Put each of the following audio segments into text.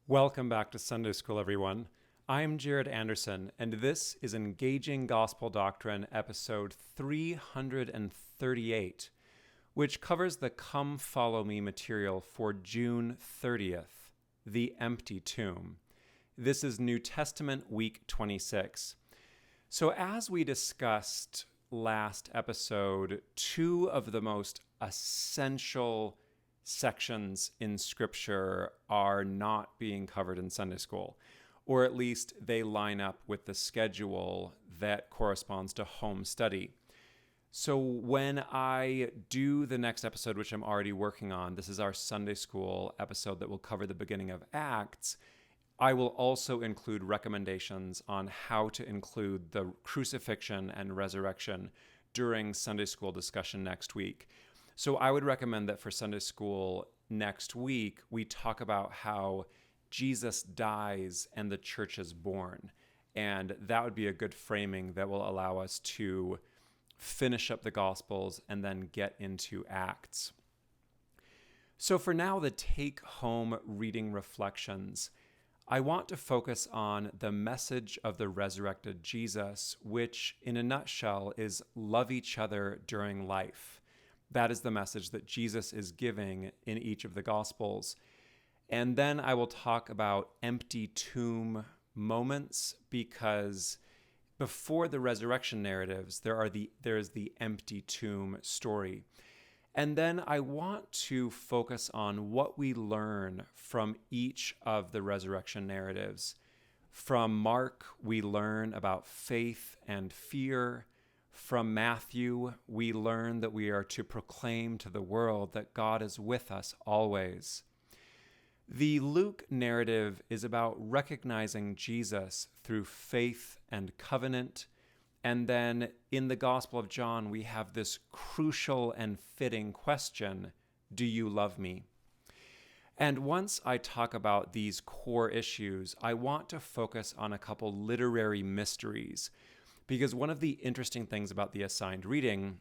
Welcome back to Sunday School, everyone. I'm Jared Anderson, and this is Engaging Gospel Doctrine, episode 338, which covers the Come Follow Me material for June 30th, The Empty Tomb. This is New Testament Week 26. So as we discussed last episode, two of the most essential sections in Scripture are not being covered in Sunday school, or at least they line up with the schedule that corresponds to home study. So when I do the next episode, which I'm already working on, this is our Sunday school episode that will cover the beginning of Acts, I will also include recommendations on how to include the crucifixion and resurrection during Sunday school discussion next week. So I would recommend that for Sunday school next week, we talk about how Jesus dies and the church is born. And that would be a good framing that will allow us to finish up the Gospels and then get into Acts. So for now, the take-home reading reflections, I want to focus on the message of the resurrected Jesus, which in a nutshell is love each other during life. That is the message that Jesus is giving in each of the Gospels. And then I will talk about empty tomb moments, because before the resurrection narratives, there is the empty tomb story. And then I want to focus on what we learn from each of the resurrection narratives. From Mark, we learn about faith and fear. From Matthew, we learn that we are to proclaim to the world that God is with us always. The Luke narrative is about recognizing Jesus through faith and covenant. And then in the Gospel of John, we have this crucial and fitting question, do you love me? And once I talk about these core issues, I want to focus on a couple literary mysteries. Because one of the interesting things about the assigned reading,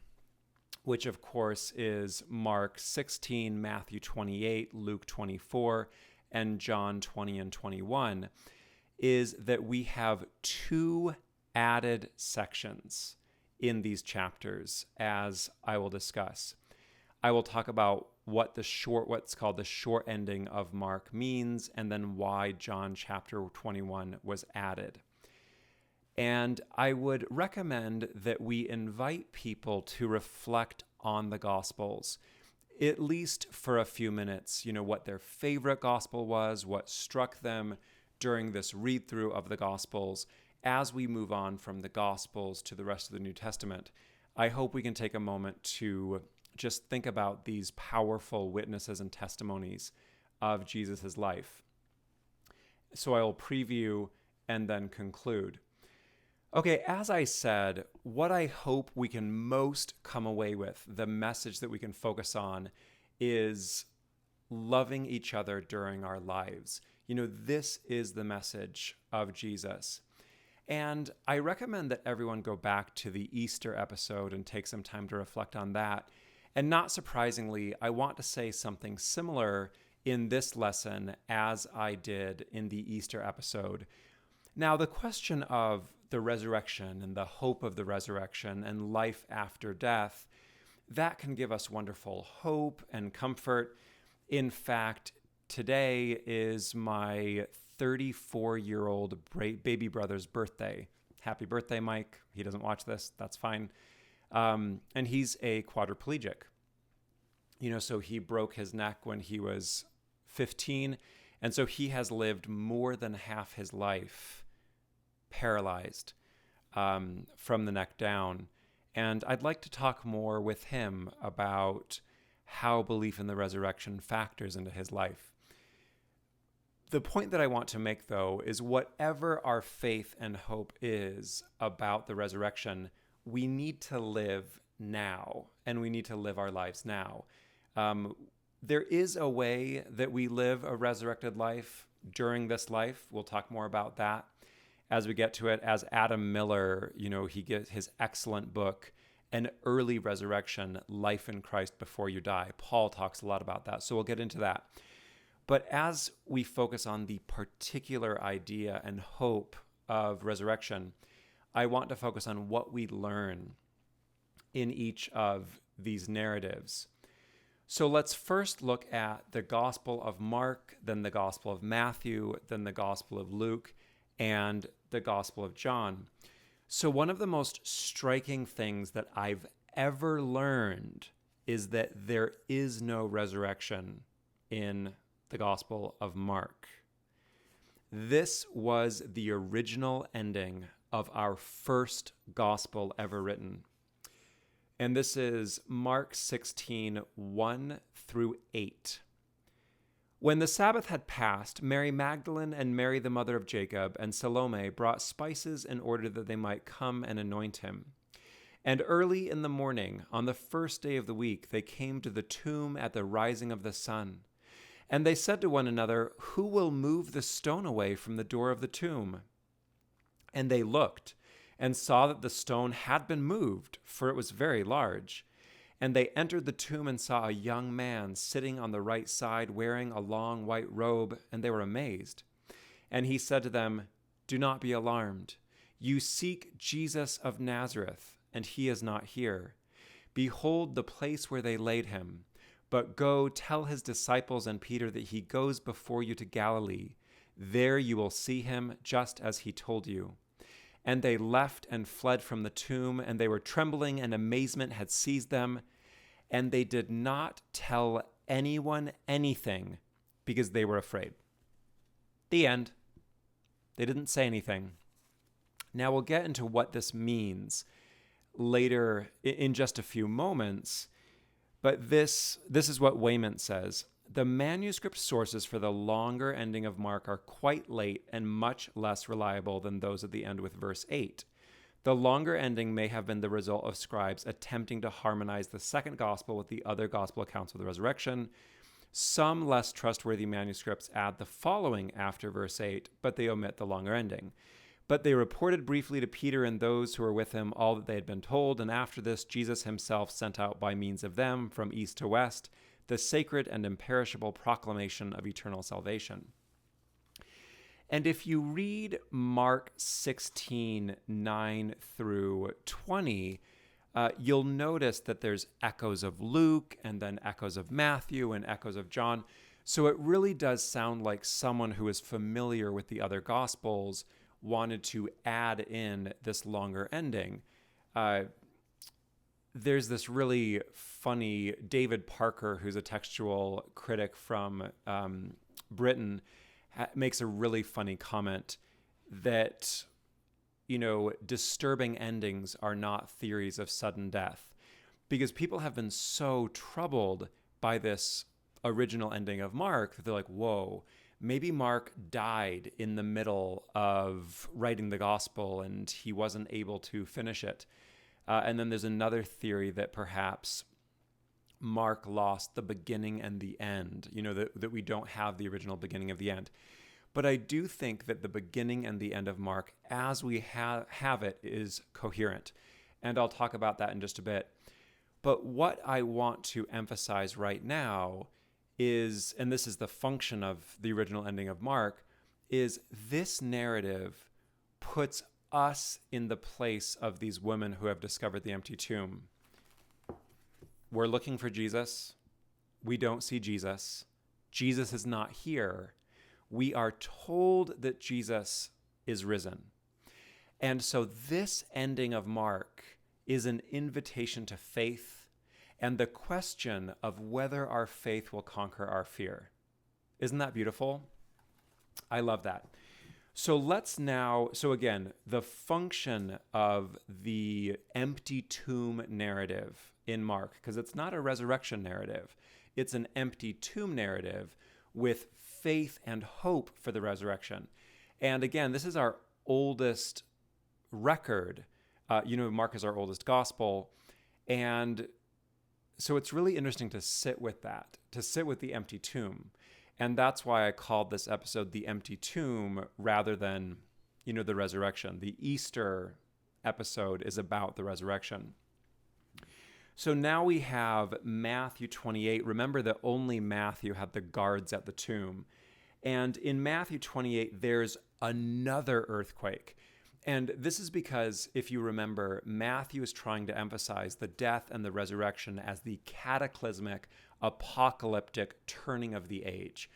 which of course is Mark 16, Matthew 28, Luke 24, and John 20 and 21, is that we have two added sections in these chapters, as I will discuss. I will talk about what's called the short ending of Mark means, and then why John chapter 21 was added. And I would recommend that we invite people to reflect on the Gospels, at least for a few minutes, what their favorite Gospel was, what struck them during this read-through of the Gospels. As we move on from the Gospels to the rest of the New Testament, I hope we can take a moment to just think about these powerful witnesses and testimonies of Jesus' life. So I will preview and then conclude. Okay, as I said, what I hope we can most come away with, the message that we can focus on, is loving each other during our lives. This is the message of Jesus. And I recommend that everyone go back to the Easter episode and take some time to reflect on that. And not surprisingly, I want to say something similar in this lesson as I did in the Easter episode. Now, the question of the resurrection and the hope of the resurrection and life after death, that can give us wonderful hope and comfort. In fact, today is my 34-year-old baby brother's birthday. Happy birthday, Mike. He doesn't watch this. That's fine. And he's a quadriplegic. So he broke his neck when he was 15. And so he has lived more than half his life paralyzed from the neck down. And I'd like to talk more with him about how belief in the resurrection factors into his life. The point that I want to make, though, is whatever our faith and hope is about the resurrection, we need to live now, and we need to live our lives now. There is a way that we live a resurrected life during this life. We'll talk more about that as we get to it. As Adam Miller, he gives his excellent book, An Early Resurrection, Life in Christ Before You Die. Paul talks a lot about that, so we'll get into that. But as we focus on the particular idea and hope of resurrection, I want to focus on what we learn in each of these narratives. So let's first look at the Gospel of Mark, then the Gospel of Matthew, then the Gospel of Luke, and the Gospel of John. So one of the most striking things that I've ever learned is that there is no resurrection in the Gospel of Mark. This was the original ending of our first gospel ever written. And this is Mark 16, 1 through 8. When the Sabbath had passed, Mary Magdalene and Mary the mother of Jacob and Salome brought spices in order that they might come and anoint him. And early in the morning, on the first day of the week, they came to the tomb at the rising of the sun. And they said to one another, "Who will move the stone away from the door of the tomb?" And they looked and saw that the stone had been moved, for it was very large. And they entered the tomb and saw a young man sitting on the right side, wearing a long white robe, and they were amazed. And he said to them, "Do not be alarmed. You seek Jesus of Nazareth, and he is not here. Behold the place where they laid him. But go tell his disciples and Peter that he goes before you to Galilee. There you will see him, just as he told you." And they left and fled from the tomb, and they were trembling, and amazement had seized them. And they did not tell anyone anything because they were afraid. The end. They didn't say anything. Now we'll get into what this means later in just a few moments. But this is what Wayment says. The manuscript sources for the longer ending of Mark are quite late and much less reliable than those at the end with verse 8. The longer ending may have been the result of scribes attempting to harmonize the second gospel with the other gospel accounts of the resurrection. Some less trustworthy manuscripts add the following after verse 8, but they omit the longer ending. But they reported briefly to Peter and those who were with him all that they had been told, and after this Jesus himself sent out by means of them from east to west the sacred and imperishable proclamation of eternal salvation. And if you read Mark 16, 9 through 20, you'll notice that there's echoes of Luke and then echoes of Matthew and echoes of John. So it really does sound like someone who is familiar with the other Gospels wanted to add in this longer ending. There's this really funny David Parker, who's a textual critic from Britain, makes a really funny comment that, disturbing endings are not theories of sudden death, because people have been so troubled by this original ending of Mark that they're like, whoa, maybe Mark died in the middle of writing the gospel and he wasn't able to finish it. And then there's another theory that perhaps Mark lost the beginning and the end, that we don't have the original beginning of the end. But I do think that the beginning and the end of Mark, as we have it, is coherent. And I'll talk about that in just a bit. But what I want to emphasize right now is, and this is the function of the original ending of Mark, is this narrative puts us in the place of these women who have discovered the empty tomb. We're looking for Jesus. We don't see Jesus. Jesus is not here. We are told that Jesus is risen. And so this ending of Mark is an invitation to faith and the question of whether our faith will conquer our fear. Isn't that beautiful? I love that. So again, the function of the empty tomb narrative in Mark, because it's not a resurrection narrative, it's an empty tomb narrative with faith and hope for the resurrection. And again, this is our oldest record. Mark is our oldest gospel. And so it's really interesting to sit with that, to sit with the empty tomb. And that's why I called this episode The Empty Tomb rather than, the resurrection. The Easter episode is about the resurrection. So now we have Matthew 28. Remember that only Matthew had the guards at the tomb. And in Matthew 28, there's another earthquake. And this is because, if you remember, Matthew is trying to emphasize the death and the resurrection as the cataclysmic, apocalyptic turning of the age.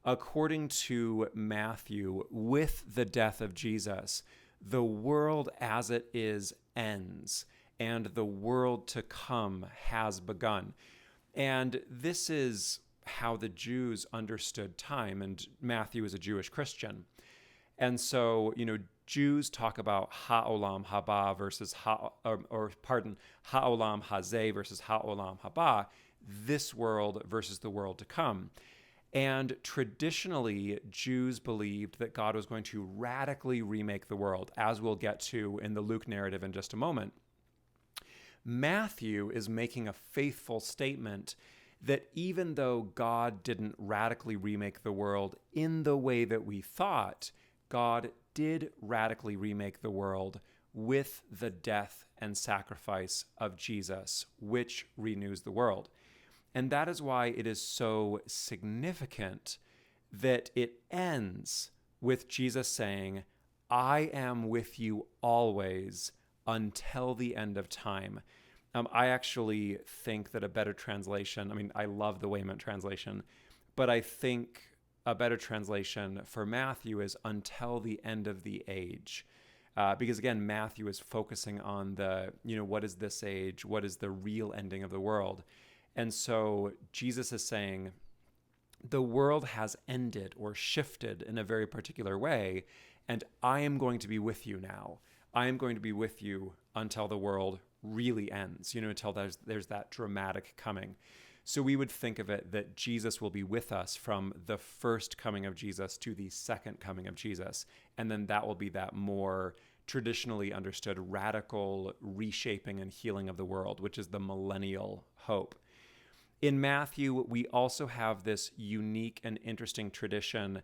According to Matthew, with the death of Jesus, the world as it is ends, and the world to come has begun. And this is how the Jews understood time, and Matthew is a Jewish Christian. And so, Jews talk about ha'olam haba versus ha'olam hazeh versus ha'olam haba, this world versus the world to come. And traditionally, Jews believed that God was going to radically remake the world, as we'll get to in the Luke narrative in just a moment. Matthew is making a faithful statement that even though God didn't radically remake the world in the way that we thought, God did radically remake the world with the death and sacrifice of Jesus, which renews the world. And that is why it is so significant that it ends with Jesus saying, I am with you always until the end of time. I actually think that a better translation, I love the Weymouth translation, but I think a better translation for Matthew is until the end of the age. Because again, Matthew is focusing on what is this age? What is the real ending of the world? And so Jesus is saying, the world has ended or shifted in a very particular way, and I am going to be with you now. I am going to be with you until the world really ends, until there's that dramatic coming. So we would think of it that Jesus will be with us from the first coming of Jesus to the second coming of Jesus. And then that will be that more traditionally understood radical reshaping and healing of the world, which is the millennial hope. In Matthew, we also have this unique and interesting tradition.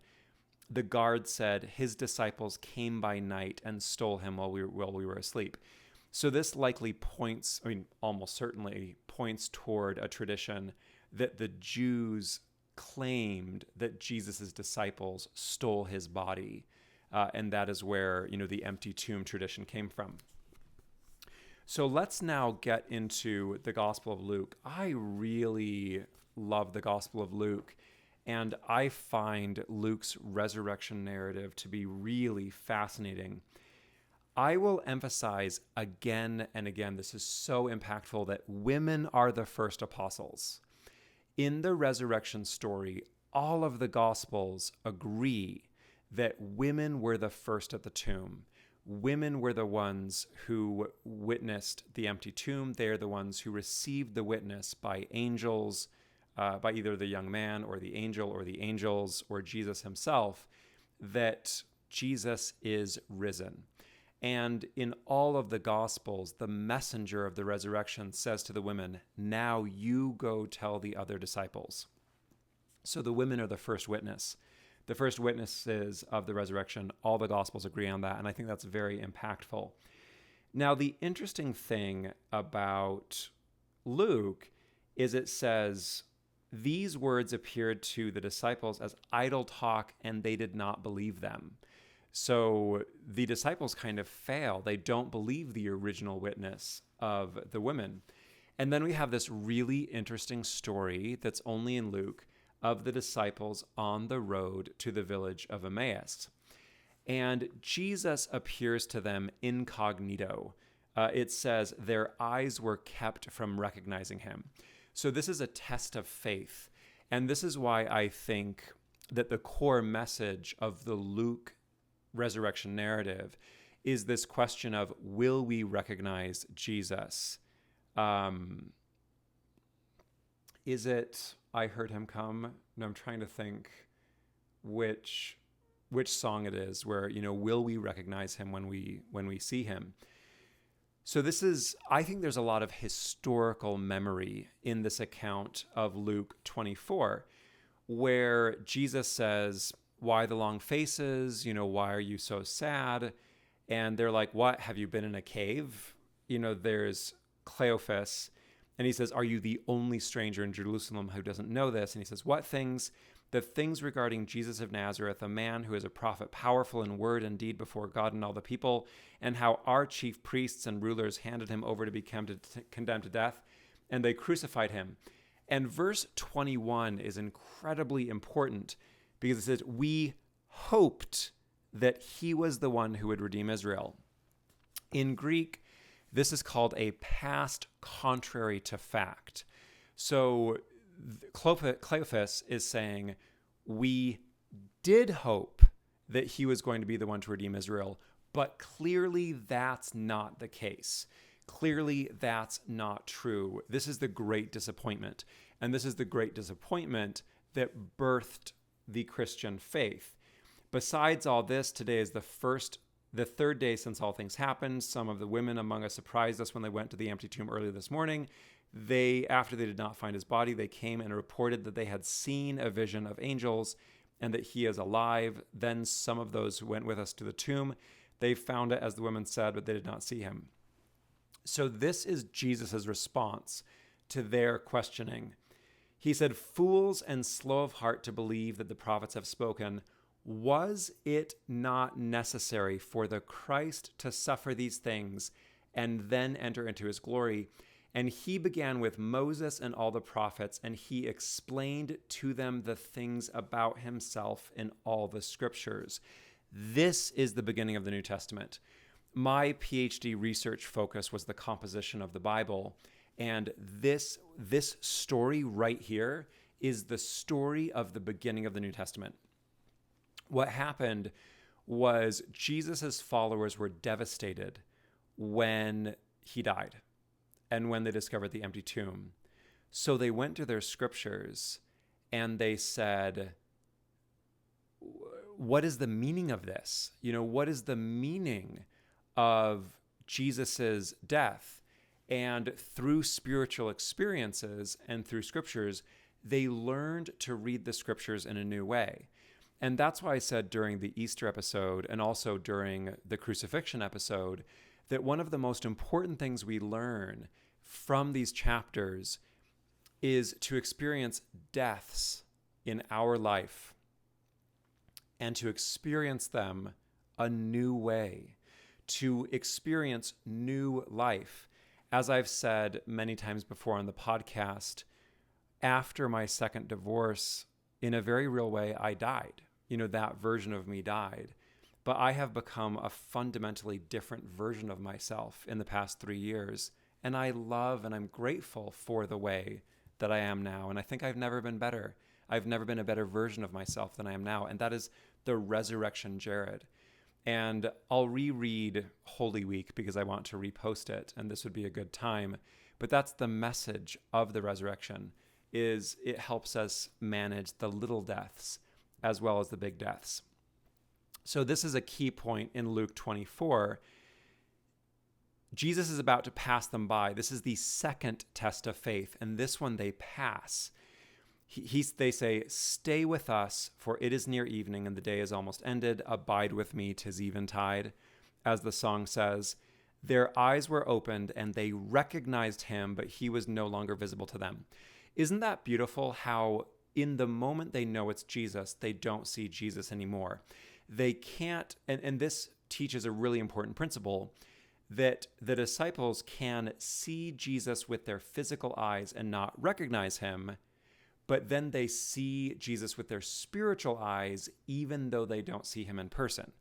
The guard said his disciples came by night and stole him while we were asleep. So this likely points, almost certainly points toward a tradition that the Jews claimed that Jesus' disciples stole his body. And that is where, the empty tomb tradition came from. So let's now get into the Gospel of Luke. I really love the Gospel of Luke, and I find Luke's resurrection narrative to be really fascinating. I will emphasize again and again, this is so impactful, that women are the first apostles. In the resurrection story, all of the Gospels agree that women were the first at the tomb. Women were the ones who witnessed the empty tomb. They're the ones who received the witness by angels, by either the young man or the angel or the angels or Jesus himself, that Jesus is risen. And in all of the Gospels, the messenger of the resurrection says to the women, now you go tell the other disciples. So the women are the first witness. The first witnesses of the resurrection. All the Gospels agree on that, and I think that's very impactful. Now, the interesting thing about Luke is it says, these words appeared to the disciples as idle talk, and they did not believe them. So the disciples kind of fail. They don't believe the original witness of the women. And then we have this really interesting story that's only in Luke of the disciples on the road to the village of Emmaus. And Jesus appears to them incognito. It says their eyes were kept from recognizing him. So this is a test of faith. And this is why I think that the core message of the Luke resurrection narrative is this question of, will we recognize Jesus? Is it I Heard Him Come? No, I'm trying to think which song it is where, will we recognize him when we see him? So I think there's a lot of historical memory in this account of Luke 24, where Jesus says, why the long faces? Why are you so sad? And they're like, what? Have you been in a cave? There's Cleophas, And he says, are you the only stranger in Jerusalem who doesn't know this? And he says, what things? The things regarding Jesus of Nazareth, a man who is a prophet, powerful in word and deed before God and all the people, and how our chief priests and rulers handed him over to be condemned to death, and they crucified him. And verse 21 is incredibly important because it says, we hoped that he was the one who would redeem Israel. In Greek, this is called a past contrary to fact. So Cleophas is saying, we did hope that he was going to be the one to redeem Israel, but clearly that's not the case. Clearly that's not true. This is the great disappointment. And this is the great disappointment that birthed the Christian faith. Besides all this, today is the third day since all things happened. Some of the women among us surprised us when they went to the empty tomb early this morning. After they did not find his body, they came and reported that they had seen a vision of angels and that he is alive. Then some of those who went with us to the tomb, they found it as the women said, but they did not see him. So this is Jesus' response to their questioning. He said, fools and slow of heart to believe that the prophets have spoken. Was it not necessary for the Christ to suffer these things and then enter into his glory? And he began with Moses and all the prophets, and he explained to them the things about himself in all the scriptures. This is the beginning of the New Testament. My PhD research focus was the composition of the Bible, and this story right here is the story of the beginning of the New Testament. What happened was Jesus' followers were devastated when he died and when they discovered the empty tomb. So they went to their scriptures and they said, what is the meaning of this? What is the meaning of Jesus's death? And through spiritual experiences and through scriptures, they learned to read the scriptures in a new way. And that's why I said during the Easter episode and also during the crucifixion episode that one of the most important things we learn from these chapters is to experience deaths in our life and to experience them a new way, to experience new life. As I've said many times before on the podcast, after my second divorce, in a very real way, I died. That version of me died. But I have become a fundamentally different version of myself in the past 3 years. And I love and I'm grateful for the way that I am now. And I think I've never been better. I've never been a better version of myself than I am now. And that is the resurrection Jared. And I'll reread Holy Week because I want to repost it. And this would be a good time. But that's the message of the resurrection, is it helps us manage the little deaths as well as the big deaths. So this is a key point in Luke 24. Jesus is about to pass them by. This is the second test of faith, and this one they pass. They say, stay with us, for it is near evening, and the day is almost ended. Abide with me, 'tis eventide. As the song says, their eyes were opened, and they recognized him, but he was no longer visible to them. Isn't that beautiful how in the moment they know it's Jesus, they don't see Jesus anymore? They can't, and this teaches a really important principle, that the disciples can see Jesus with their physical eyes and not recognize him, but then they see Jesus with their spiritual eyes, even though they don't see him in person.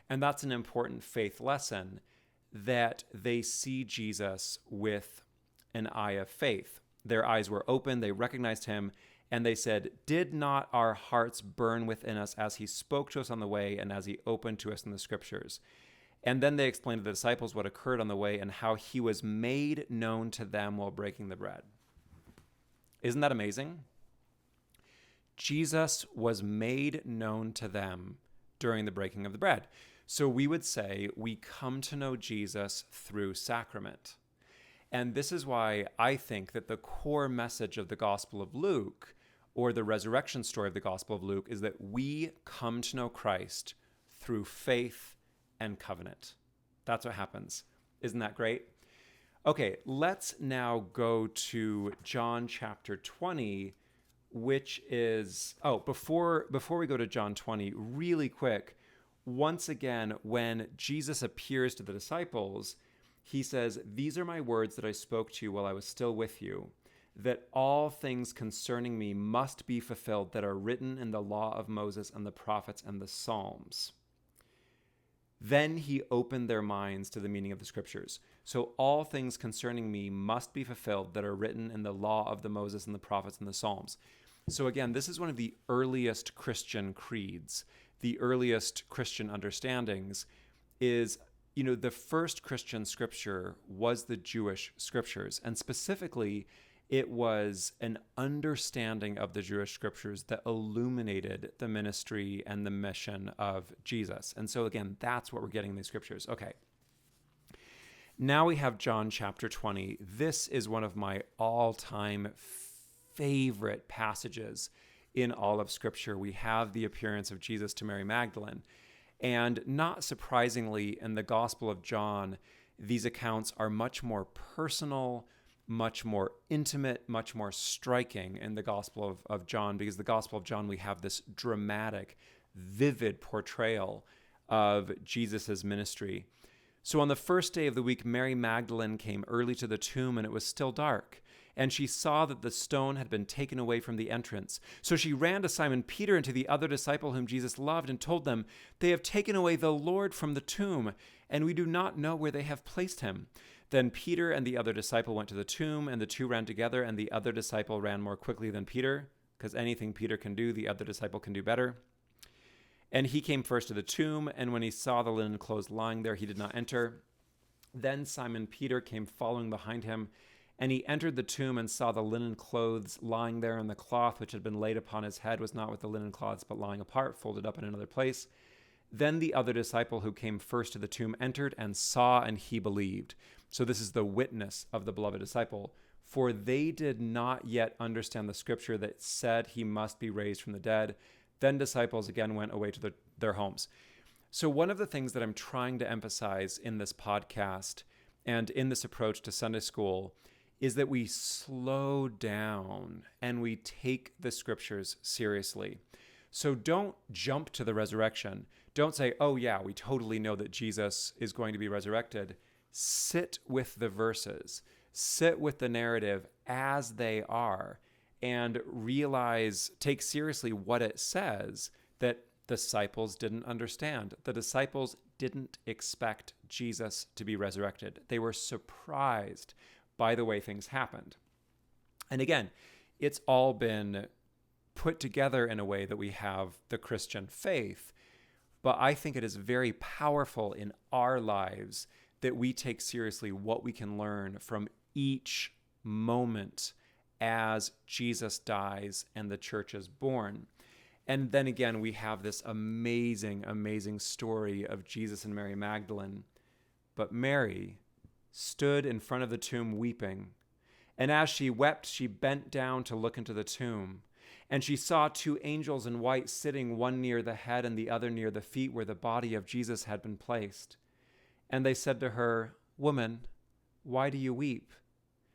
And that's an important faith lesson, that they see Jesus with an eye of faith. Their eyes were open, they recognized him, and they said, did not our hearts burn within us as he spoke to us on the way and as he opened to us in the scriptures? And then they explained to the disciples what occurred on the way and how he was made known to them while breaking the bread. Isn't that amazing? Jesus was made known to them during the breaking of the bread. So we would say we come to know Jesus through sacrament. And this is why I think that the core message of the Gospel of Luke, or the resurrection story of the Gospel of Luke, is that we come to know Christ through faith and covenant. That's what happens. Isn't that great? Okay, let's now go to John chapter 20, which is before we go to John 20, really quick, once again, when Jesus appears to the disciples, he says, "These are my words that I spoke to you while I was still with you, that all things concerning me must be fulfilled that are written in the law of Moses and the prophets and the Psalms." Then he opened their minds to the meaning of the scriptures. So all things concerning me must be fulfilled that are written in the law of the Moses and the prophets and the Psalms. So again, this is one of the earliest Christian creeds, the earliest Christian understandings is, the first Christian scripture was the Jewish scriptures. And specifically, it was an understanding of the Jewish scriptures that illuminated the ministry and the mission of Jesus. And so again, that's what we're getting in these scriptures. Okay. Now we have John chapter 20. This is one of my all-time favorite passages in all of Scripture. We have the appearance of Jesus to Mary Magdalene. And not surprisingly, in the Gospel of John, these accounts are much more personal, much more intimate, much more striking in the Gospel of John, because the Gospel of John, we have this dramatic, vivid portrayal of Jesus's ministry. So on the first day of the week, Mary Magdalene came early to the tomb, and it was still dark. And she saw that the stone had been taken away from the entrance. So she ran to Simon Peter and to the other disciple whom Jesus loved and told them, "They have taken away the Lord from the tomb, and we do not know where they have placed him." Then Peter and the other disciple went to the tomb, and the two ran together, and the other disciple ran more quickly than Peter, because anything Peter can do, the other disciple can do better. And he came first to the tomb, and when he saw the linen clothes lying there, he did not enter. Then Simon Peter came following behind him, and he entered the tomb and saw the linen clothes lying there, and the cloth which had been laid upon his head was not with the linen cloths, but lying apart, folded up in another place. Then the other disciple who came first to the tomb entered and saw, and he believed. So this is the witness of the beloved disciple. For they did not yet understand the scripture that said he must be raised from the dead. Then disciples again went away to their homes. So one of the things that I'm trying to emphasize in this podcast and in this approach to Sunday school is that we slow down and we take the scriptures seriously. So don't jump to the resurrection. Don't say, "Oh yeah, we totally know that Jesus is going to be resurrected." Sit with the verses, sit with the narrative as they are, and take seriously what it says that disciples didn't understand. The disciples didn't expect Jesus to be resurrected. They were surprised by the way things happened. And again, it's all been put together in a way that we have the Christian faith, but I think it is very powerful in our lives that we take seriously what we can learn from each moment as Jesus dies and the church is born. And then again, we have this amazing, amazing story of Jesus and Mary Magdalene. But Mary stood in front of the tomb weeping. And as she wept, she bent down to look into the tomb. And she saw two angels in white sitting, one near the head and the other near the feet where the body of Jesus had been placed. And they said to her, "Woman, why do you weep?"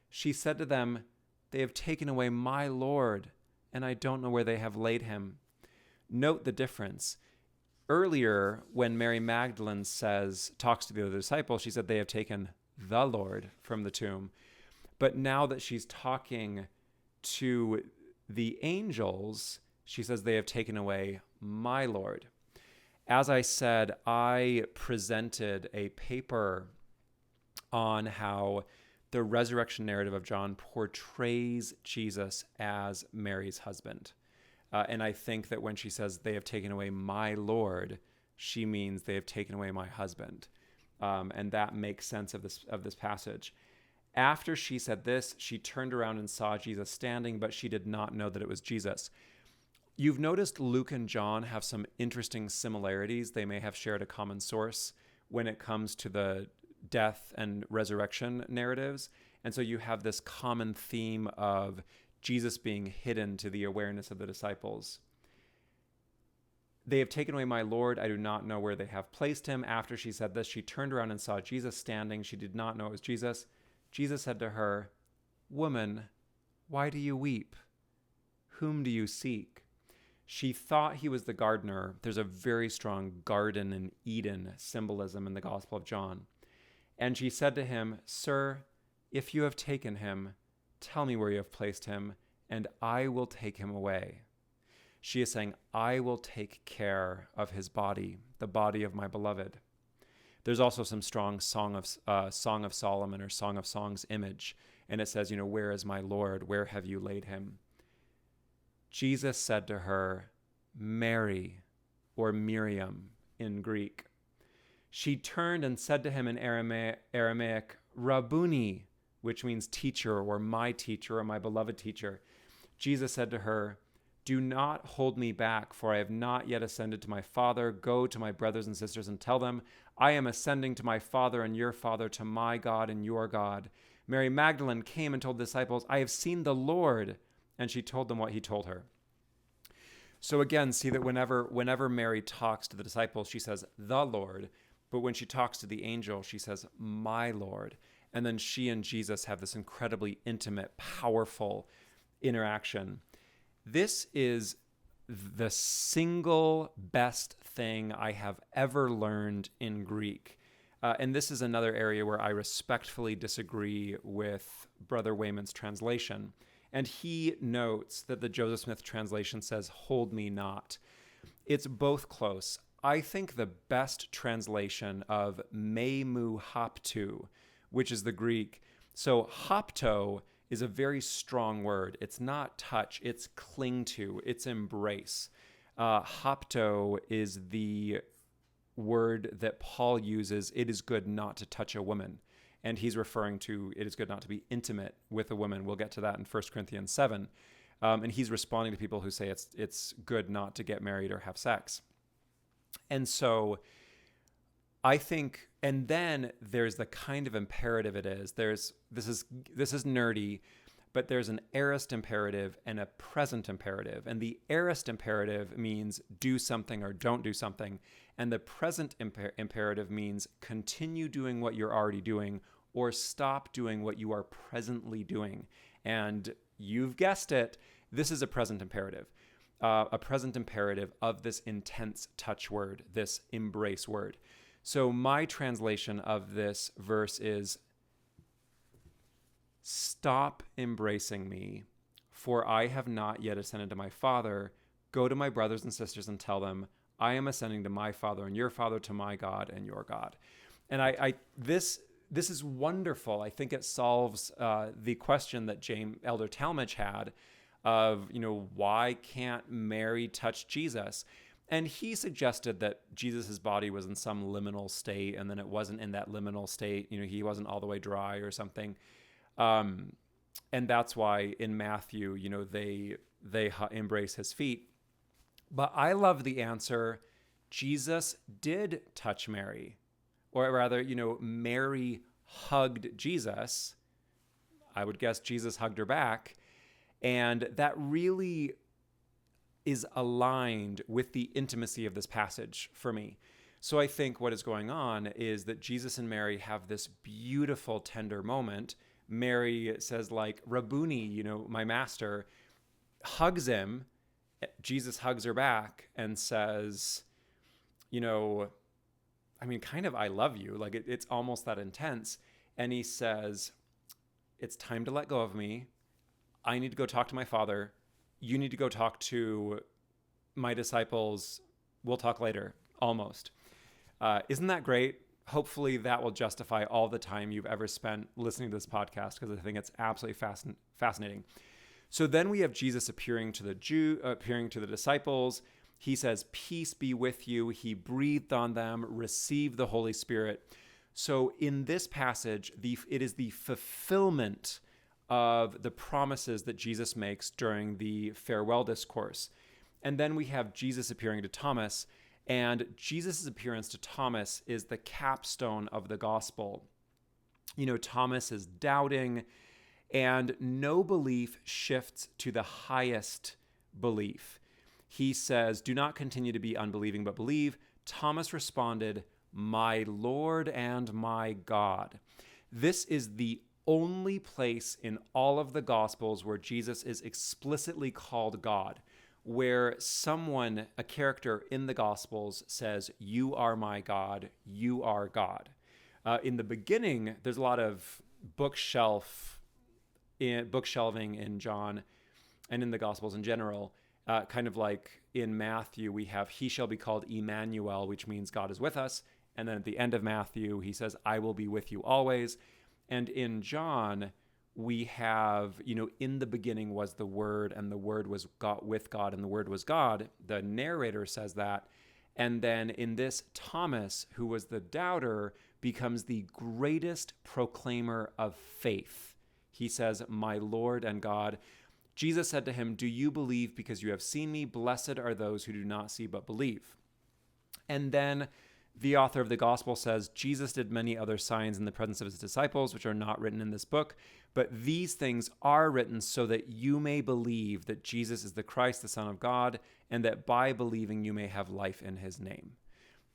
She said to them, "They have taken away my Lord, and I don't know where they have laid him." Note the difference. Earlier, when Mary Magdalene talks to the other disciple, she said, "They have taken the Lord from the tomb." But now that she's talking to the angels, she says, "They have taken away my Lord." As I said, I presented a paper on how the resurrection narrative of John portrays Jesus as Mary's husband. And I think that when she says, "They have taken away my Lord," she means they have taken away my husband. And that makes sense of this passage. After she said this, she turned around and saw Jesus standing, but she did not know that it was Jesus. You've noticed Luke and John have some interesting similarities. They may have shared a common source when it comes to the death and resurrection narratives. And so you have this common theme of Jesus being hidden to the awareness of the disciples. "They have taken away my Lord. I do not know where they have placed him." After she said this, she turned around and saw Jesus standing. She did not know it was Jesus. Jesus said to her, "Woman, why do you weep? Whom do you seek?" She thought he was the gardener. There's a very strong garden and Eden symbolism in the Gospel of John. And she said to him, "Sir, if you have taken him, tell me where you have placed him, and I will take him away." She is saying, I will take care of his body, the body of my beloved. There's also some strong Song of Solomon or Song of Songs image. And it says, where is my Lord? Where have you laid him? Jesus said to her, Mary, or Miriam in Greek. She turned and said to him in Aramaic, Rabboni, which means teacher or my beloved teacher. Jesus said to her, "Do not hold me back, for I have not yet ascended to my Father. Go to my brothers and sisters and tell them, I am ascending to my Father and your Father, to my God and your God." Mary Magdalene came and told the disciples, "I have seen the Lord." And she told them what he told her. So again, see that whenever Mary talks to the disciples, she says, "the Lord." But when she talks to the angel, she says, "my Lord." And then she and Jesus have this incredibly intimate, powerful interaction. This is the single best thing I have ever learned in Greek. And this is another area where I respectfully disagree with Brother Wayman's translation. And he notes that the Joseph Smith translation says, "hold me not." It's both close. I think the best translation of me mu haptu, which is the Greek. So hapto is a very strong word. It's not touch, it's cling to, it's embrace. Hapto is the word that Paul uses, it is good not to touch a woman. And he's referring to it is good not to be intimate with a woman. We'll get to that in 1 Corinthians 7. And he's responding to people who say it's good not to get married or have sex. And so I think, and then there's the kind of imperative it is. This is nerdy, but there's an aorist imperative and a present imperative. And the aorist imperative means do something or don't do something. And the present imperative means continue doing what you're already doing or stop doing what you are presently doing. And you've guessed it, this is a present imperative. A present imperative of this intense touch word, this embrace word. So my translation of this verse is, "Stop embracing me, for I have not yet ascended to my Father. Go to my brothers and sisters and tell them, I am ascending to my Father and your Father, to my God and your God." And this is wonderful. I think it solves the question that Elder Talmage had of, why can't Mary touch Jesus? And he suggested that Jesus' body was in some liminal state, and then it wasn't in that liminal state. He wasn't all the way dry or something. And that's why in Matthew, they embrace his feet. But I love the answer, Jesus did touch Mary. Or rather, Mary hugged Jesus. I would guess Jesus hugged her back. And that really is aligned with the intimacy of this passage for me. So I think what is going on is that Jesus and Mary have this beautiful, tender moment. Mary says, Rabboni, my master, hugs him. Jesus hugs her back and says, kind of, I love you. It's almost that intense. And he says, it's time to let go of me. I need to go talk to my Father. You need to go talk to my disciples. We'll talk later, almost. Isn't that great? Hopefully that will justify all the time you've ever spent listening to this podcast, because I think it's absolutely fascinating. So then we have Jesus appearing to the disciples. He says, "Peace be with you." He breathed on them, receive the Holy Spirit. So in this passage, it is the fulfillment of the promises that Jesus makes during the farewell discourse. And then we have Jesus appearing to Thomas, and Jesus' appearance to Thomas is the capstone of the gospel. Thomas is doubting, and no belief shifts to the highest belief. He says, "Do not continue to be unbelieving, but believe." Thomas responded, "My Lord and my God." This is the only place in all of the Gospels where Jesus is explicitly called God, where someone, a character in the Gospels says, "You are my God, you are God." In the beginning, there's a lot of bookshelving in John and in the Gospels in general. Kind of like in Matthew, we have, "He shall be called Emmanuel," which means God is with us. And then at the end of Matthew, he says, "I will be with you always." And in John, we have, in the beginning was the Word, and the Word was God, with God, and the Word was God. The narrator says that. And then in this, Thomas, who was the doubter, becomes the greatest proclaimer of faith. He says, "My Lord and God." Jesus said to him, "Do you believe because you have seen me? Blessed are those who do not see but believe." And then the author of the gospel says, "Jesus did many other signs in the presence of his disciples, which are not written in this book, but these things are written so that you may believe that Jesus is the Christ, the Son of God, and that by believing you may have life in his name."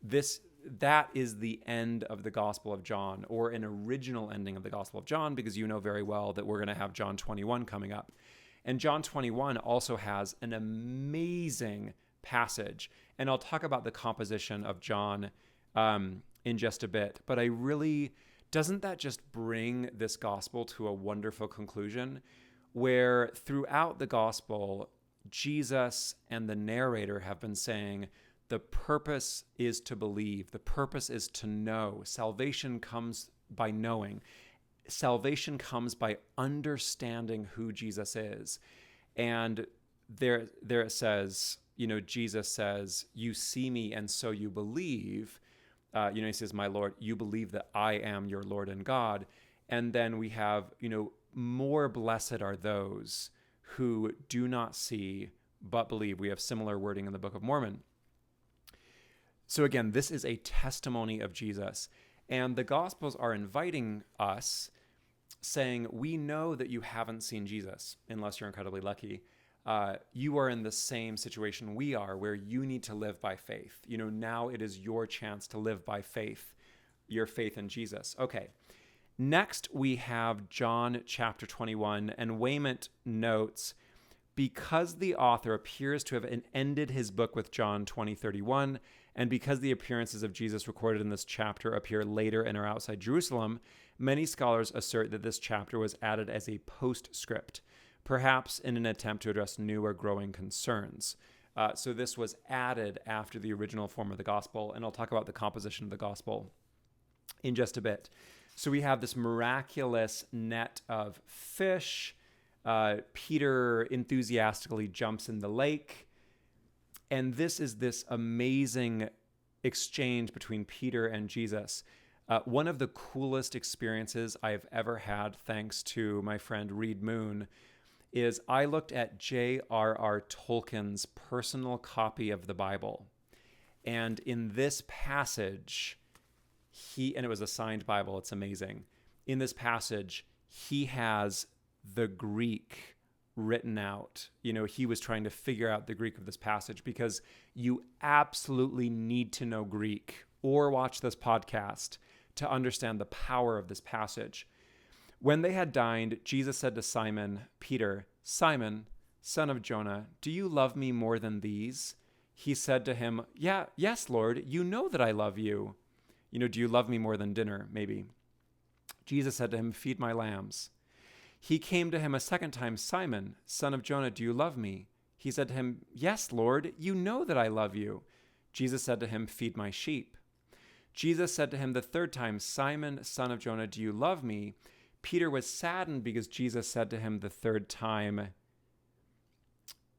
That is the end of the Gospel of John, or an original ending of the Gospel of John, because you know very well that we're going to have John 21 coming up. And John 21 also has an amazing passage, and I'll talk about the composition of John in just a bit. But doesn't that just bring this gospel to a wonderful conclusion, where throughout the gospel, Jesus and the narrator have been saying, the purpose is to believe. The purpose is to know. Salvation comes by knowing. Salvation comes by understanding who Jesus is. And there it says, Jesus says, "You see me and so you believe." He says, "My Lord, you believe that I am your Lord and God." And then we have, "More blessed are those who do not see but believe." We have similar wording in the Book of Mormon. So again, this is a testimony of Jesus. And the Gospels are inviting us, saying, we know that you haven't seen Jesus, unless you're incredibly lucky. You are in the same situation we are, where you need to live by faith. Now it is your chance to live by faith, your faith in Jesus. Okay. Next, we have John chapter 21, and Wayment notes, because the author appears to have ended his book with John 20:31, and because the appearances of Jesus recorded in this chapter appear later and are outside Jerusalem, many scholars assert that this chapter was added as a postscript, perhaps in an attempt to address new or growing concerns. So this was added after the original form of the gospel, and I'll talk about the composition of the gospel in just a bit. So we have this miraculous net of fish. Peter enthusiastically jumps in the lake. And this is this amazing exchange between Peter and Jesus. One of the coolest experiences I've ever had, thanks to my friend Reed Moon, is I looked at J.R.R. Tolkien's personal copy of the Bible. And in this passage, and it was a signed Bible, it's amazing. In this passage, he has the Greek written out. He was trying to figure out the Greek of this passage, because you absolutely need to know Greek or watch this podcast to understand the power of this passage. When they had dined, Jesus said to Simon Peter, "Simon, son of Jonah, do you love me more than these?" He said to him, "Yes, Lord, you know that I love you." Do you love me more than dinner, maybe? Jesus said to him, "Feed my lambs." He came to him a second time, "Simon, son of Jonah, do you love me?" He said to him, "Yes, Lord, you know that I love you." Jesus said to him, "Feed my sheep." Jesus said to him the third time, "Simon, son of Jonah, do you love me?" Peter was saddened because Jesus said to him the third time,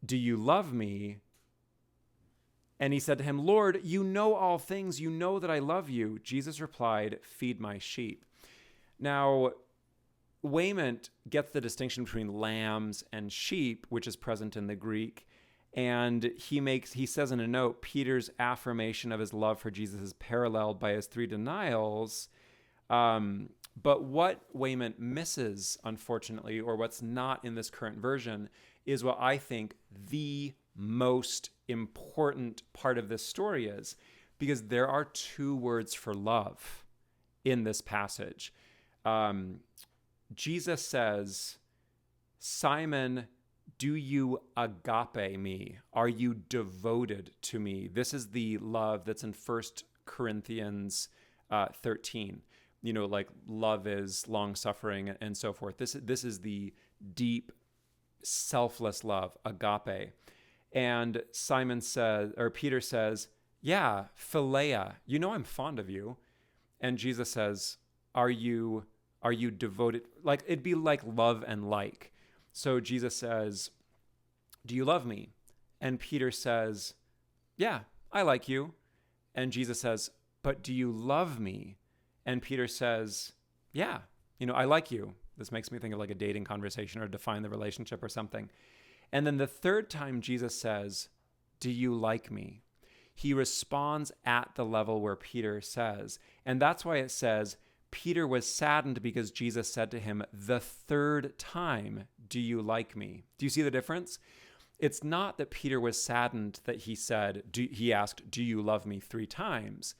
"Do you love me?" And he said to him, "Lord, you know all things. You know that I love you." Jesus replied, "Feed my sheep." Now, Wayment gets the distinction between lambs and sheep, which is present in the Greek. And he says in a note, Peter's affirmation of his love for Jesus is paralleled by his 3 denials. But what Wayment misses, unfortunately, or what's not in this current version, is what I think the most important part of this story is, because there are 2 words for love in this passage. Jesus says, Simon, do you agape me? Are you devoted to me? This is the love that's in 1 Corinthians 13. Like love is long-suffering and so forth. This is the deep, selfless love, agape. And Peter says, yeah, philia, I'm fond of you. And Jesus says, are you devoted? Like, it'd be like love and like. So Jesus says, do you love me? And Peter says, yeah, I like you. And Jesus says, but do you love me? And Peter says, yeah, I like you. This makes me think of like a dating conversation or define the relationship or something. And then the third time Jesus says, do you like me? He responds at the level where Peter says. And that's why it says, Peter was saddened because Jesus said to him the third time, do you like me? Do you see the difference? It's not that Peter was saddened that he asked, do you love me 3 times?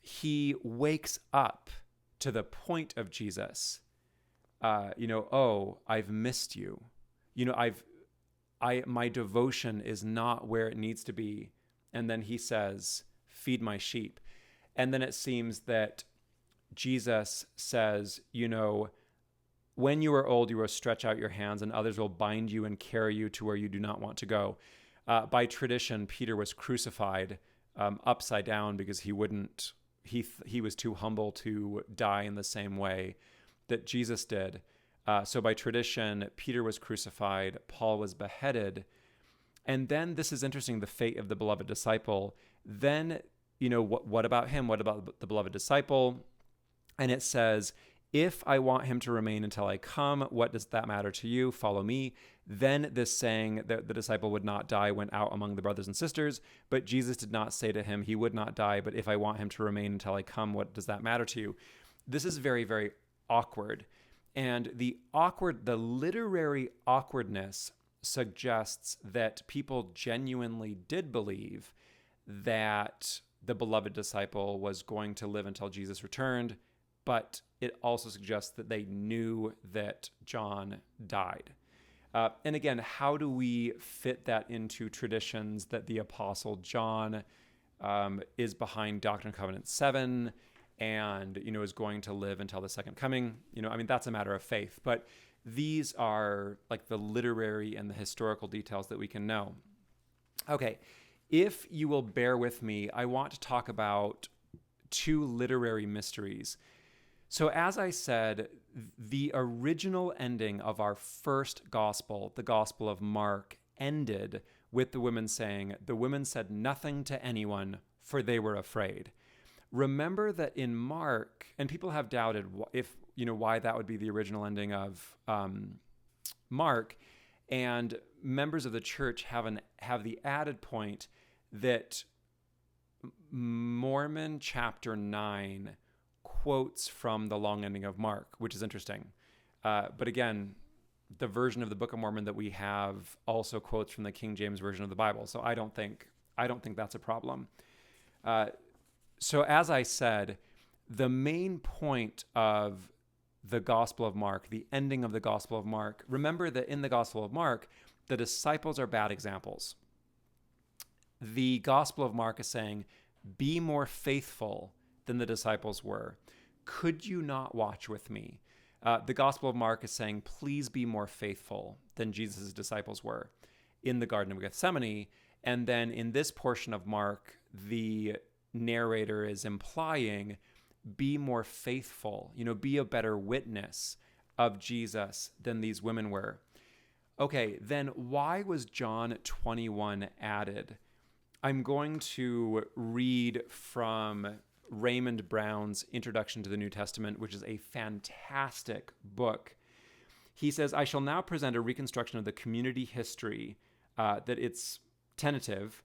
He wakes up to the point of Jesus. I've missed you. My devotion is not where it needs to be. And then he says, feed my sheep. And then it seems that Jesus says, when you are old, you will stretch out your hands and others will bind you and carry you to where you do not want to go. By tradition, Peter was crucified upside down because he was too humble to die in the same way that Jesus did. So by tradition, Peter was crucified, Paul was beheaded. And then this is interesting, the fate of the beloved disciple. Then, what about him? What about the beloved disciple? And it says, if I want him to remain until I come, what does that matter to you? Follow me. Then this saying that the disciple would not die went out among the brothers and sisters, but Jesus did not say to him, he would not die, but if I want him to remain until I come, what does that matter to you? This is very, very awkward. And the literary awkwardness suggests that people genuinely did believe that the beloved disciple was going to live until Jesus returned, but it also suggests that they knew that John died. And again, how do we fit that into traditions that the Apostle John is behind Doctrine and Covenants 7 and, is going to live until the second coming? That's a matter of faith. But these are like the literary and the historical details that we can know. Okay, if you will bear with me, I want to talk about 2 literary mysteries. So as I said, the original ending of our first gospel, the Gospel of Mark, ended with the women saying, the women said nothing to anyone, for they were afraid. Remember that in Mark, and people have doubted why that would be the original ending of Mark, and members of the church have the added point that Mormon chapter 9 quotes from the long ending of Mark, which is interesting. But again, the version of the Book of Mormon that we have also quotes from the King James Version of the Bible. So I don't think that's a problem. So as I said, the main point of the Gospel of Mark, the ending of the Gospel of Mark, remember that in the Gospel of Mark, the disciples are bad examples. The Gospel of Mark is saying, be more faithful than the disciples were. Could you not watch with me? The Gospel of Mark is saying, please be more faithful than Jesus' disciples were in the Garden of Gethsemane. And then in this portion of Mark, the narrator is implying, be more faithful, be a better witness of Jesus than these women were. Okay, then why was John 21 added? I'm going to read from Raymond Brown's Introduction to the New Testament, which is a fantastic book. He says, I shall now present a reconstruction of the community history, that it's tentative.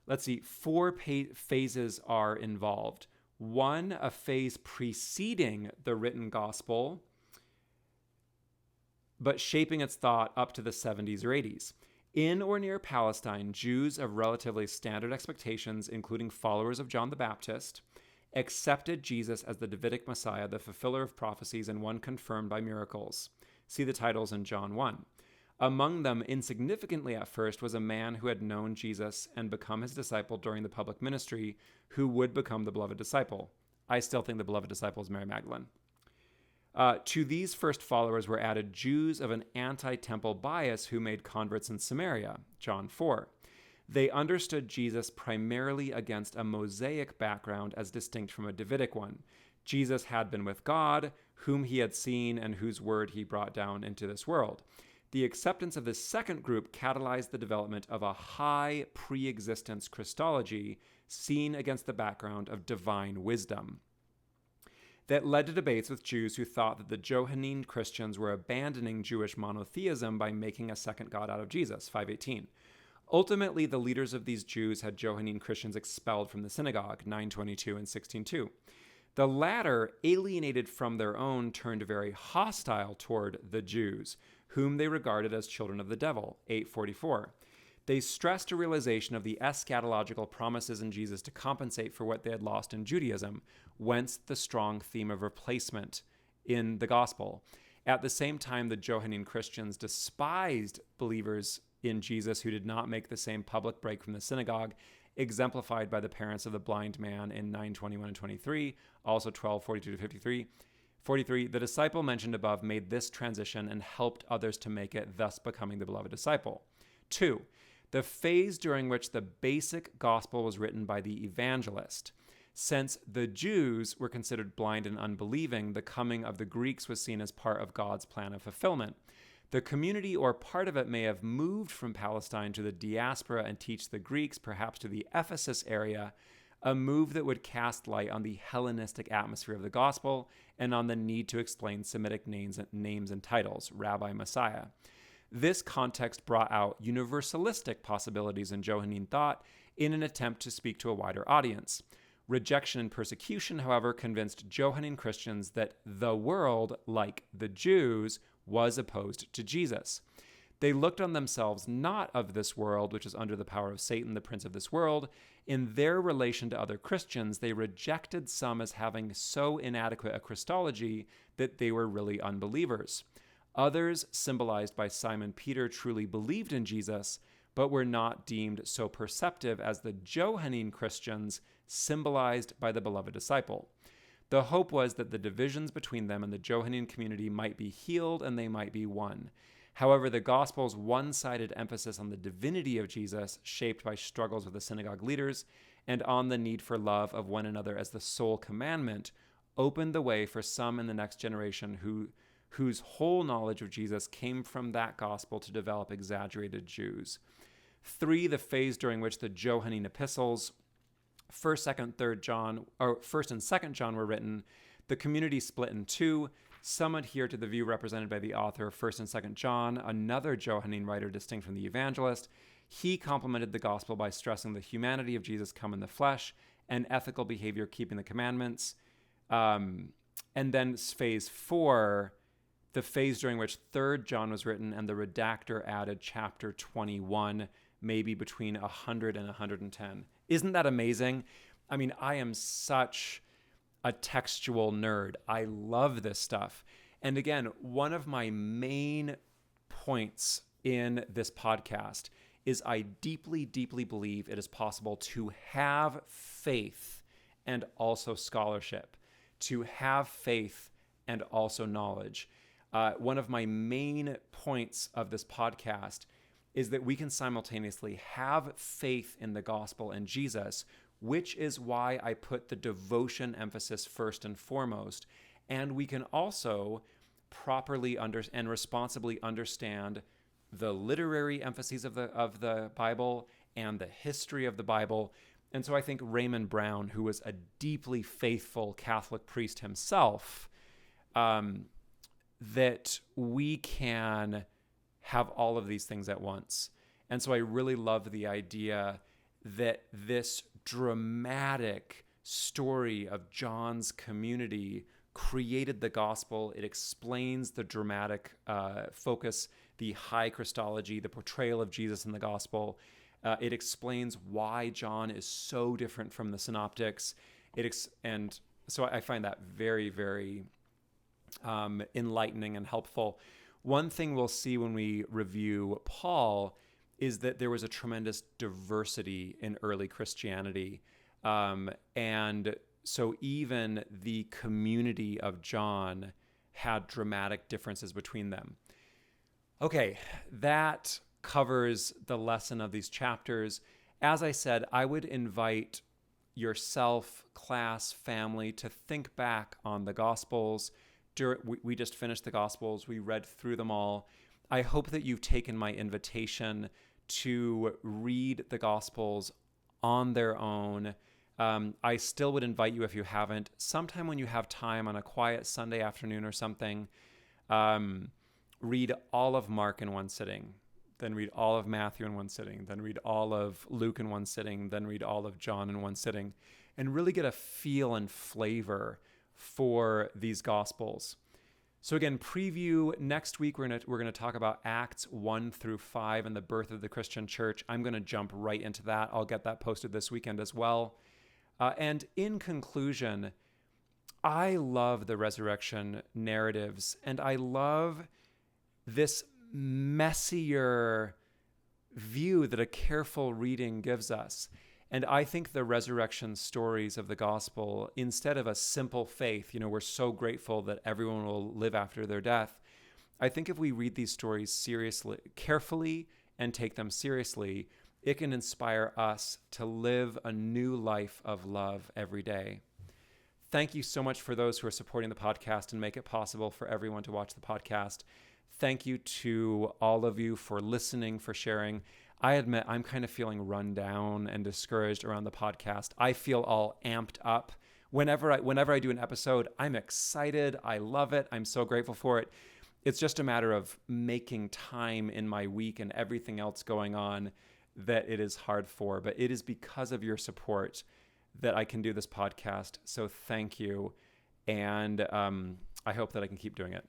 Let's see, 4 phases are involved. 1, a phase preceding the written gospel, but shaping its thought up to the 70s or 80s. In or near Palestine, Jews of relatively standard expectations, including followers of John the Baptist, accepted Jesus as the Davidic Messiah, the fulfiller of prophecies, and one confirmed by miracles. See the titles in John 1. Among them, insignificantly at first, was a man who had known Jesus and become his disciple during the public ministry, who would become the beloved disciple. I still think the beloved disciple is Mary Magdalene. To these first followers were added Jews of an anti-temple bias who made converts in Samaria, John 4. They understood Jesus primarily against a Mosaic background as distinct from a Davidic one. Jesus had been with God, whom he had seen and whose word he brought down into this world. The acceptance of this second group catalyzed the development of a high pre-existence Christology seen against the background of divine wisdom. That led to debates with Jews who thought that the Johannine Christians were abandoning Jewish monotheism by making a second God out of Jesus, 518. Ultimately, the leaders of these Jews had Johannine Christians expelled from the synagogue, 922 and 16:2. The latter, alienated from their own, turned very hostile toward the Jews, whom they regarded as children of the devil, 844. They stressed a realization of the eschatological promises in Jesus to compensate for what they had lost in Judaism, whence the strong theme of replacement in the gospel. At the same time, the Johannine Christians despised believers in Jesus who did not make the same public break from the synagogue, exemplified by the parents of the blind man in 9:21 and 23, also 12:42 to 53. 43, the disciple mentioned above made this transition and helped others to make it, thus becoming the beloved disciple. 2, the phase during which the basic gospel was written by the evangelist. Since the Jews were considered blind and unbelieving, the coming of the Greeks was seen as part of God's plan of fulfillment. The community or part of it may have moved from Palestine to the diaspora and teach the Greeks, perhaps to the Ephesus area, a move that would cast light on the Hellenistic atmosphere of the gospel and on the need to explain Semitic names and titles, Rabbi, Messiah. This context brought out universalistic possibilities in Johannine thought in an attempt to speak to a wider audience. Rejection and persecution, however, convinced Johannine Christians that the world, like the Jews, was opposed to Jesus. They looked on themselves not of this world, which is under the power of Satan, the prince of this world. In their relation to other Christians, they rejected some as having so inadequate a Christology that they were really unbelievers. Others, symbolized by Simon Peter, truly believed in Jesus, but were not deemed so perceptive as the Johannine Christians, symbolized by the beloved disciple. The hope was that the divisions between them and the Johannine community might be healed and they might be one. However, the gospel's one-sided emphasis on the divinity of Jesus, shaped by struggles with the synagogue leaders, and on the need for love of one another as the sole commandment, opened the way for some in the next generation whose whole knowledge of Jesus came from that gospel to develop exaggerated Jews. 3, the phase during which the Johannine epistles, 1st and 2nd John were written. The community split in two. Some adhere to the view represented by the author of 1st and 2nd John, another Johannine writer distinct from the evangelist. He complemented the gospel by stressing the humanity of Jesus come in the flesh and ethical behavior keeping the commandments. And then phase 4, the phase during which 3rd John was written, and the redactor added chapter 21, maybe between 100 and 110. Isn't that amazing? I mean, I am such a textual nerd. I love this stuff. And again, one of my main points in this podcast is I deeply, deeply believe it is possible to have faith and also scholarship, to have faith and also knowledge. One of my main points of this podcast is that we can simultaneously have faith in the gospel and Jesus, which is why I put the devotion emphasis first and foremost. And we can also properly and responsibly understand the literary emphases of the Bible and the history of the Bible. And so I think Raymond Brown, who was a deeply faithful Catholic priest himself, that we can have all of these things at once. And so I really love the idea that this dramatic story of John's community created the gospel. It explains the dramatic focus, the high Christology, the portrayal of Jesus in the gospel. It explains why John is so different from the synoptics. And so I find that very, very enlightening and helpful. One thing we'll see when we review Paul is that there was a tremendous diversity in early Christianity. And so even the community of John had dramatic differences between them. Okay, that covers the lesson of these chapters. As I said, I would invite yourself, class, family to think back on the Gospels. We just finished the Gospels. We read through them all. I hope that you've taken my invitation to read the Gospels on their own. I still would invite you, if you haven't, sometime when you have time on a quiet Sunday afternoon or something, read all of Mark in one sitting, then read all of Matthew in one sitting, then read all of Luke in one sitting, then read all of John in one sitting, and really get a feel and flavor for these Gospels. So again, preview next week. We're gonna talk about Acts 1 through 5 and the birth of the Christian church. I'm gonna jump right into that. I'll get that posted this weekend as well. And in conclusion, I love the resurrection narratives, and I love this messier view that a careful reading gives us. And I think the resurrection stories of the gospel, instead of a simple faith, we're so grateful that everyone will live after their death. I think if we read these stories seriously, carefully, and take them seriously, it can inspire us to live a new life of love every day. Thank you so much for those who are supporting the podcast and make it possible for everyone to watch the podcast. Thank you to all of you for listening, for sharing. I admit I'm kind of feeling run down and discouraged around the podcast. I feel all amped up. Whenever I do an episode, I'm excited. I love it. I'm so grateful for it. It's just a matter of making time in my week and everything else going on that it is hard for. But it is because of your support that I can do this podcast. So thank you. And I hope that I can keep doing it.